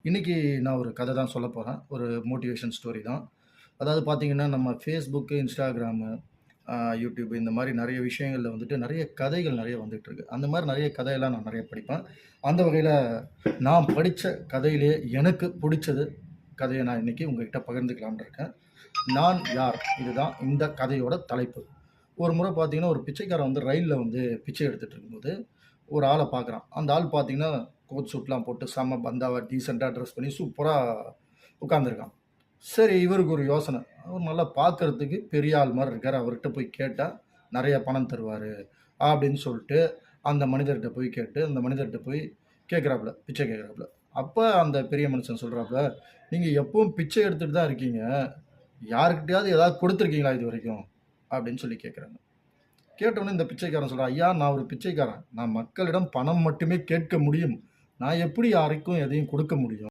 இன்னைக்கு நான் ஒரு கதை தான் சொல்லப் போறேன். ஒரு மோட்டிவேஷன் ஸ்டோரி தான். அதாவது பார்த்தீங்கன்னா, நம்ம Facebook, Instagram, YouTube இந்த மாரி நெறைய விஷயங்கள்ல வந்துட்டு நெறைய கதைகள் நெறைய வந்துட்டு இருக்கு. அந்த மாரி நெறைய கதையெல்லாம் நான் நெறைய படிப்பேன். அந்த வகையில நான் படிச்ச கதையிலேயே எனக்கு புடிச்சது கதைய நான் இன்னைக்கு உங்ககிட்ட பகிர்ந்துக்கலாம்னு இருக்கேன். நான் யார்? இதுதான் இந்த கதையோட தலைப்பு. ஒரு முறை பார்த்தீங்கன்னா, ஒரு பிச்சைக்காரன் வந்து ரயில்ல வந்து பிச்சை எடுத்துட்டு இருக்கும்போது, ஒரு ஆள பார்க்குறான். அந்த ஆள் பார்த்தீங்கன்னா, கோட் சூட்லாம் போட்டு செம்ம பந்தாவா டீசென்ட்டா ட்ரெஸ் பண்ணி சூப்பரா உட்கார்ந்திருக்கான். சரி இவருக்கு ஒரு யோசனை. அவர் நல்லா பார்க்கறதுக்கு பெரிய ஆள் மாரி இருக்காரு. அவர்ட்ட போய் கேட்டா, நெறைய பணம் தருவாரு. அப்படின்னு சொல்ட்டு, அந்த மனிதர்ட்ட போய் கேட்டு, அந்த மனிதர்ட்ட போய் கேட்கிறாப்புல. பிச்சை கேட்கிறாப்புல. அப்ப அந்த பெரிய மனுஷன் சொல்றாப்புல, "நீங்க எப்பவும் பிச்சை எடுத்துட்டு தான் இருக்கீங்க. யார்கிட்டயாவது ஏதாவது குடுத்துருக்கீங்களா இதுவரைக்கும்?" அப்படின்னு சொல்லி கேட்கிறாங்க. கேட்டவுடனே இந்த பிச்சைக்காரன் சொல்றான், "ஐயா நான் ஒரு பிச்சைக்காரன். நான் மக்களிடம் பணம் மட்டுமே கேட்க முடியும். நான் எப்படி யாருக்கும் எதையும் கொடுக்க முடியும்?"